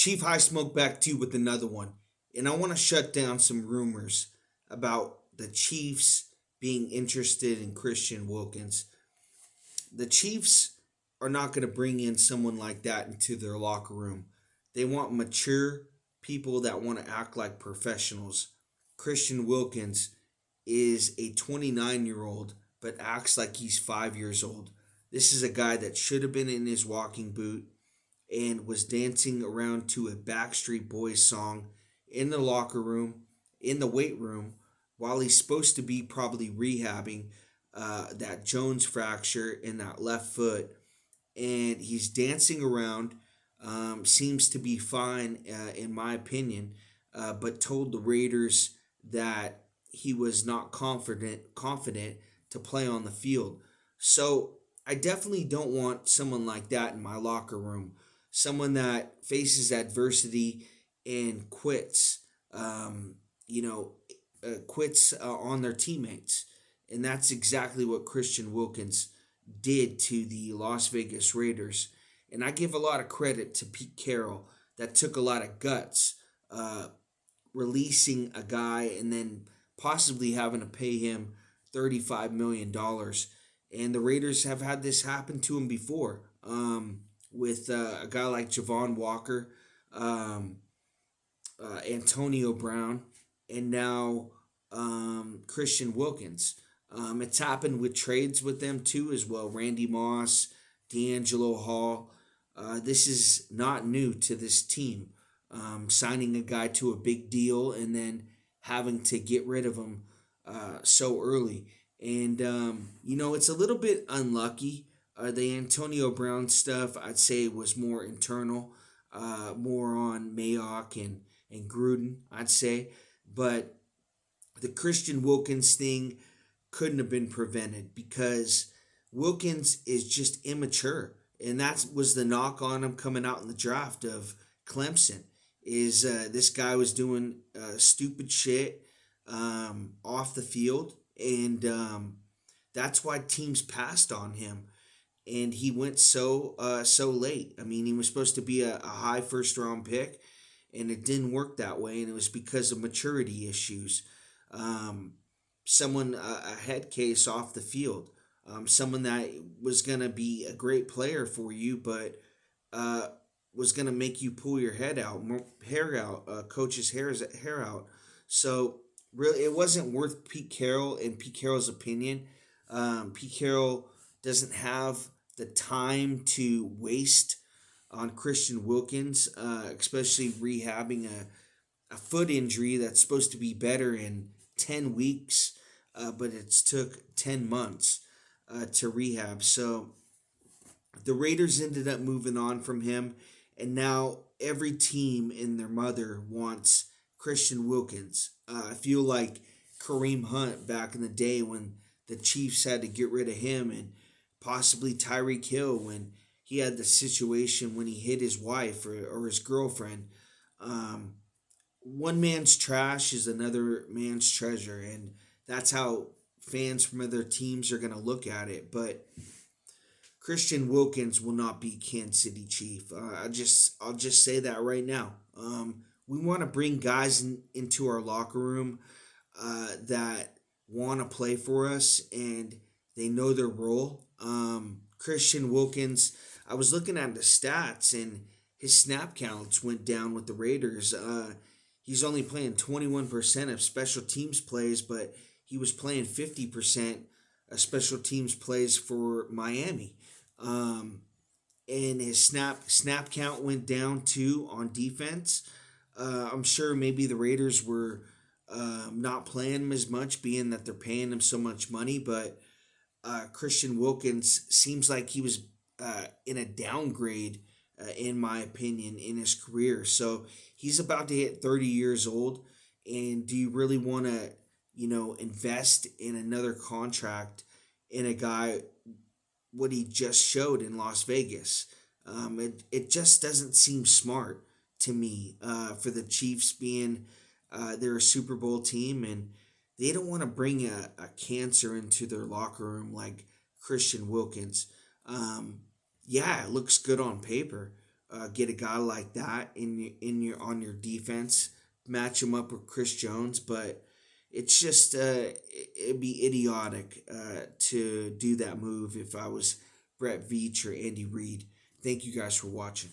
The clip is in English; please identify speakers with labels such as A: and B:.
A: Chief High Smoke back to you with another one. And I want to shut down some rumors about the Chiefs being interested in Christian Wilkins. The Chiefs are not going to bring in someone like that into their locker room. They want mature people that want to act like professionals. Christian Wilkins is a 29-year-old but acts like he's 5 years old. This is a guy that should have been in his walking boot and was dancing around to a Backstreet Boys song in the locker room, in the weight room, while he's supposed to be probably rehabbing that Jones fracture in that left foot. And he's dancing around, seems to be fine, in my opinion, but told the Raiders that he was not confident to play on the field. So I definitely don't want someone like that in my locker room. Someone that faces adversity and quits, you know, quits on their teammates. And that's exactly what Christian Wilkins did to the Las Vegas Raiders. And I give a lot of credit to Pete Carroll that took a lot of guts, uh, releasing a guy and then possibly having to pay him $35 million. And the Raiders have had this happen to him before, with a guy like Javon Walker, um, Antonio Brown, and now Christian Wilkins. It's happened with trades with them too as well. Randy Moss, D'Angelo Hall. This is not new to this team. Signing a guy to a big deal and then having to get rid of him so early. And, it's a little bit unlucky. The Antonio Brown stuff, I'd say, was more internal, more on Mayock and Gruden, I'd say. But the Christian Wilkins thing couldn't have been prevented because Wilkins is just immature. And that was the knock on him coming out in the draft of Clemson is this guy was doing stupid shit off the field. And that's why teams passed on him. And he went so late. I mean, he was supposed to be a high first round pick, and it didn't work that way. And it was because of maturity issues. Someone a head case off the field, someone that was gonna be a great player for you, but was gonna make you pull your hair out, coach's hair out. So really, it wasn't worth Pete Carroll. In Pete Carroll's opinion, Pete Carroll doesn't have the time to waste on Christian Wilkins, especially rehabbing a foot injury that's supposed to be better in 10 weeks, but it's took 10 months to rehab. So the Raiders ended up moving on from him, and now every team and their mother wants Christian Wilkins. I feel like Kareem Hunt back in the day when the Chiefs had to get rid of him, and possibly Tyreek Hill when he had the situation when he hit his wife or his girlfriend. Um, One man's trash is another man's treasure, and that's how fans from other teams are going to look at it. But Christian Wilkins will not be Kansas City Chief. I'll just say that right now. We want to bring guys into our locker room that want to play for us and they know their role. Christian Wilkins, I was looking at the stats and his snap counts went down with the Raiders. He's only playing 21% of special teams plays, but he was playing 50% of special teams plays for Miami. And his snap count went down too on defense. I'm sure maybe the Raiders were not playing him as much, being that they're paying him so much money. But Christian Wilkins seems like he was in a downgrade, in my opinion, in his career. So he's about to hit 30 years old. And do you really want to, invest in another contract in a guy, what he just showed in Las Vegas? It just doesn't seem smart to me for the Chiefs being they're a Super Bowl team and they don't want to bring a cancer into their locker room like Christian Wilkins. Yeah, it looks good on paper. get a guy like that in your on your defense, match him up with Chris Jones, but it's just it'd be idiotic to do that move if I was Brett Veach or Andy Reid. Thank you guys for watching.